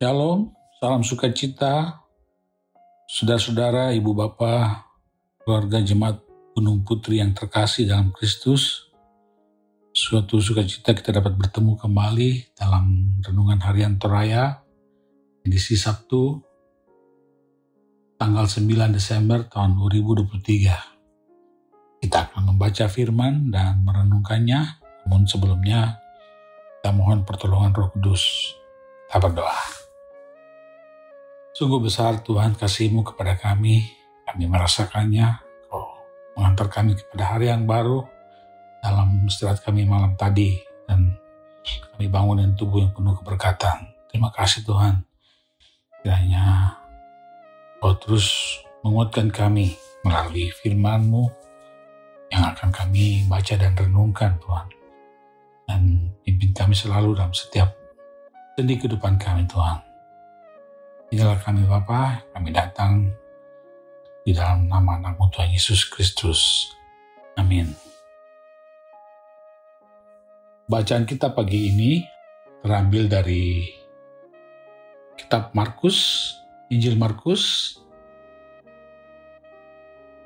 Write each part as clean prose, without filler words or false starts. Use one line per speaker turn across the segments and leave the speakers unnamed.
Shalom, salam sukacita, saudara-saudara, ibu bapa, keluarga jemaat Gunung Putri yang terkasih dalam Kristus. Suatu sukacita kita dapat bertemu kembali dalam renungan harian Toraya, edisi Sabtu, tanggal 9 Desember tahun 2023. Kita akan membaca firman dan merenungkannya, namun sebelumnya kita mohon pertolongan Roh Kudus. Kita berdoa. Sungguh besar Tuhan kasih-Mu kepada kami merasakannya. Kau mengantar kami kepada hari yang baru dalam istirahat kami malam tadi, dan kami bangun dengan tubuh yang penuh keberkatan. Terima kasih Tuhan. Kiranya Kau terus menguatkan kami melalui firman-Mu yang akan kami baca dan renungkan Tuhan. Dan pimpin kami selalu dalam setiap sendi kehidupan kami Tuhan. Inilah kami Bapa, kami datang di dalam nama anak-Mu Tuhan Yesus Kristus. Amin. Bacaan kita pagi ini terambil dari kitab Markus, Injil Markus,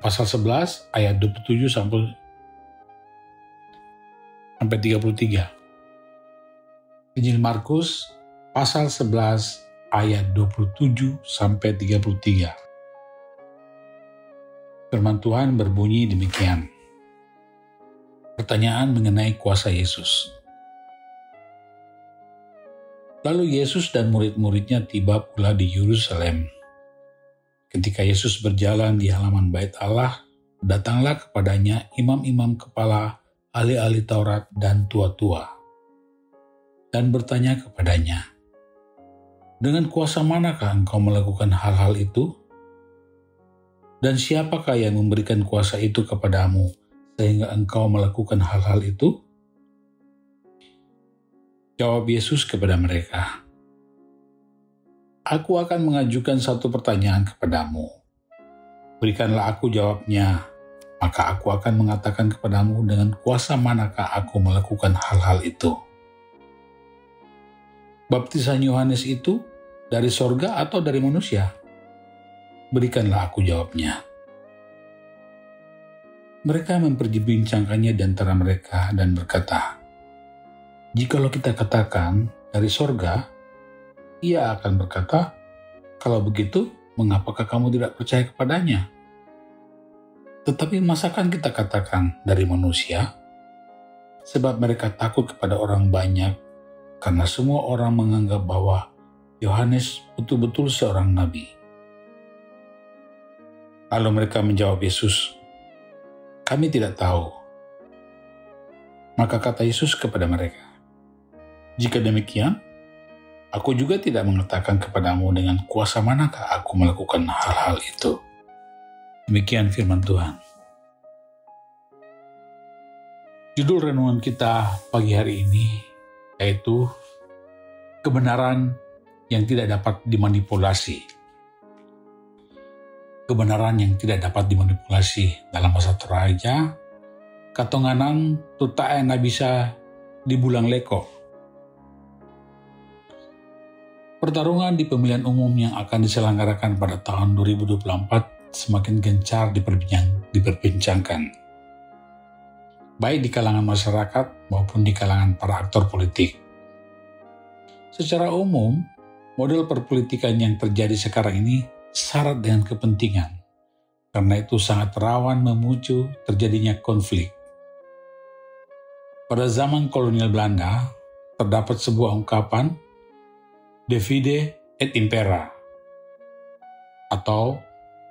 pasal 11 ayat 27 sampai 33. Injil Markus pasal 11 ayat 27 sampai 33. Firman Tuhan berbunyi demikian. Pertanyaan mengenai kuasa Yesus. Lalu Yesus dan murid-muridnya tiba pula di Yerusalem. Ketika Yesus berjalan di halaman Bait Allah, datanglah kepadanya imam-imam kepala, ahli-ahli Taurat dan tua-tua, dan bertanya kepadanya, "Dengan kuasa manakah engkau melakukan hal-hal itu? Dan siapakah yang memberikan kuasa itu kepadamu sehingga engkau melakukan hal-hal itu?" Jawab Yesus kepada mereka, "Aku akan mengajukan satu pertanyaan kepadamu. Berikanlah aku jawabnya, maka aku akan mengatakan kepadamu dengan kuasa manakah aku melakukan hal-hal itu. Baptisan Yohanes itu dari sorga atau dari manusia? Berikanlah aku jawabnya." Mereka memperbincangkannya di antara mereka dan berkata, "Jikalau kita katakan dari sorga," ia akan berkata, "Kalau begitu, mengapakah kamu tidak percaya kepadanya? Tetapi masakan kita katakan dari manusia? Sebab mereka takut kepada orang banyak, karena semua orang menganggap bahwa Yohanes betul-betul seorang nabi." Lalu mereka menjawab Yesus, "Kami tidak tahu." Maka kata Yesus kepada mereka, "Jika demikian, aku juga tidak mengatakan kepadamu dengan kuasa manakah aku melakukan hal-hal itu." Demikian firman Tuhan. Judul renungan kita pagi hari ini yaitu kebenaran yang tidak dapat dimanipulasi. Kebenaran yang tidak dapat dimanipulasi dalam bahasa Toraja, katonganan tutae na bisa dibulang leko. Pertarungan di pemilihan umum yang akan diselenggarakan pada tahun 2024 semakin gencar diperbincangkan, baik di kalangan masyarakat maupun di kalangan para aktor politik. Secara umum, model perpolitikan yang terjadi sekarang ini syarat dengan kepentingan. Karena itu sangat rawan memicu terjadinya konflik. Pada zaman kolonial Belanda, terdapat sebuah ungkapan divide et impera, atau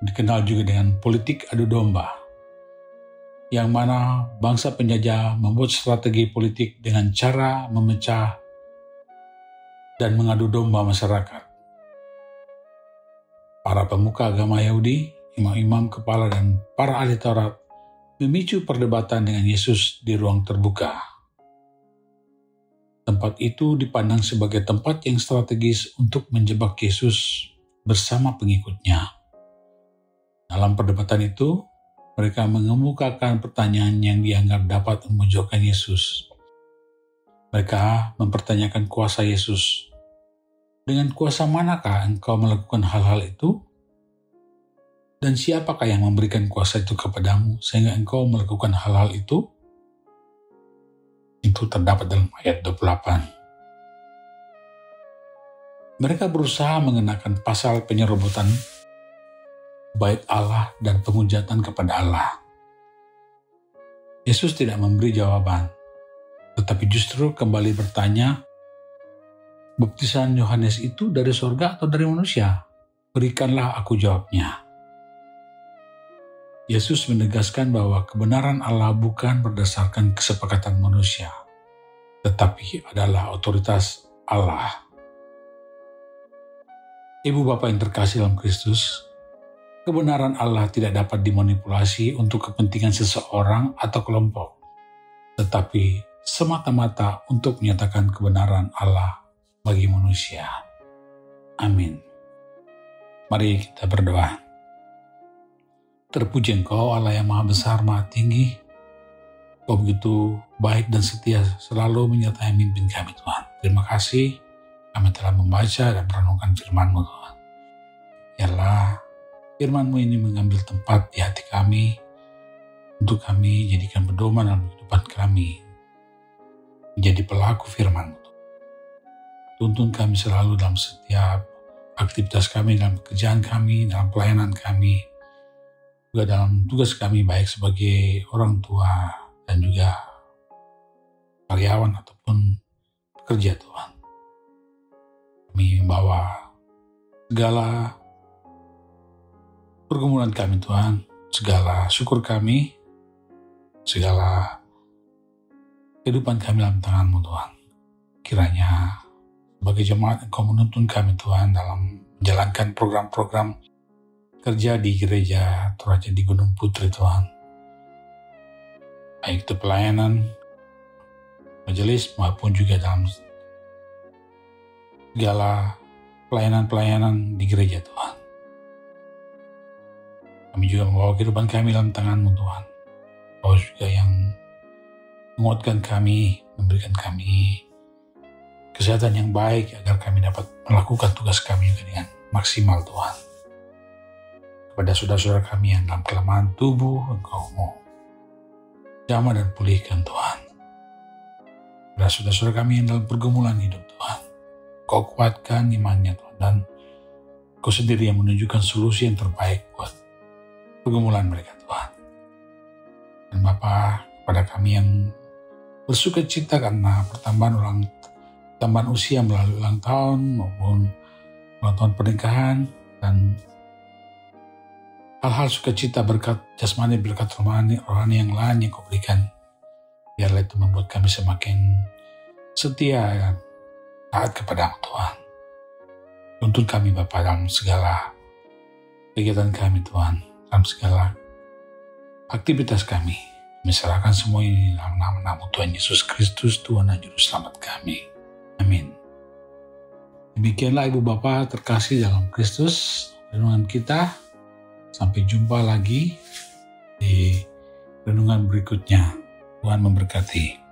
dikenal juga dengan politik adu domba, yang mana bangsa penjajah membuat strategi politik dengan cara memecah dan mengadu domba masyarakat. Para pemuka agama Yahudi, imam-imam kepala dan para ahli Taurat memicu perdebatan dengan Yesus di ruang terbuka. Tempat itu dipandang sebagai tempat yang strategis untuk menjebak Yesus bersama pengikutnya. Dalam perdebatan itu, mereka mengemukakan pertanyaan yang dianggap dapat memojokkan Yesus. Mereka mempertanyakan kuasa Yesus Dengan kuasa manakah engkau melakukan hal-hal itu? Dan siapakah yang memberikan kuasa itu kepadamu sehingga engkau melakukan hal-hal itu? Itu terdapat dalam ayat 28. Mereka berusaha mengenakan pasal penyerobotan bait Allah dan penghujatan kepada Allah. Yesus tidak memberi jawaban, tetapi justru kembali bertanya, baptisan Yohanes itu dari sorga atau dari manusia? Berikanlah aku jawabnya. Yesus menegaskan bahwa kebenaran Allah bukan berdasarkan kesepakatan manusia, tetapi adalah otoritas Allah. Ibu Bapa yang terkasih dalam Kristus, kebenaran Allah tidak dapat dimanipulasi untuk kepentingan seseorang atau kelompok, tetapi semata-mata untuk menyatakan kebenaran Allah bagi manusia. Amin. Mari kita berdoa. Terpuji Engkau Allah yang Maha Besar, Maha Tinggi. Kau begitu baik dan setia selalu menyertai mimpin kami Tuhan. Terima kasih kami telah membaca dan merenungkan firman-Mu Tuhan. Biarlah firman-Mu ini mengambil tempat di hati kami untuk kami jadikan pedoman dalam kehidupan kami. Menjadi pelaku firman-Mu. Tuntun kami selalu dalam setiap aktivitas kami, dalam pekerjaan kami, dalam pelayanan kami, juga dalam tugas kami baik sebagai orang tua dan juga karyawan ataupun pekerja Tuhan. Kami membawa segala pergumulan kami Tuhan, segala syukur kami, segala kehidupan kami dalam tangan-Mu Tuhan. Kiranya sebagai jemaat Engkau menuntun kami Tuhan dalam menjalankan program-program kerja di gereja Toraja di Gunung Putri Tuhan. Baik itu pelayanan, majelis maupun juga dalam segala pelayanan-pelayanan di gereja Tuhan. Kami juga membawa kehidupan kami dalam tangan-Mu Tuhan. Kau juga yang menguatkan kami, memberikan kami kesehatan yang baik agar kami dapat melakukan tugas kami juga dengan maksimal Tuhan. Kepada saudara-saudara kami yang dalam kelemahan tubuh, Engkau mau jamah dan pulihkan Tuhan. Kepada saudara-saudara kami yang dalam pergumulan hidup Tuhan, Kau kuatkan imannya Tuhan, dan Kau sendiri yang menunjukkan solusi yang terbaik buat pergumulan mereka Tuhan. Dan Bapa, kepada kami yang bersuka cita karena pertambahan usia melalui ulang tahun maupun ulang tahun pernikahan dan hal-hal sukacita berkat jasmani, berkat rohani yang lain yang Kau berikan. Biarlah itu membuat kami semakin setia dan taat kepada-Mu Tuhan. Tuntun kami Bapa dalam segala kegiatan kami Tuhan, dalam segala aktivitas kami. Kami serahkan semua ini dalam nama Tuhan Yesus Kristus, Tuhan dan Juru Selamat kami. Amin. Demikianlah Ibu Bapa terkasih dalam Kristus, renungan kita. Sampai jumpa lagi di renungan berikutnya. Tuhan memberkati.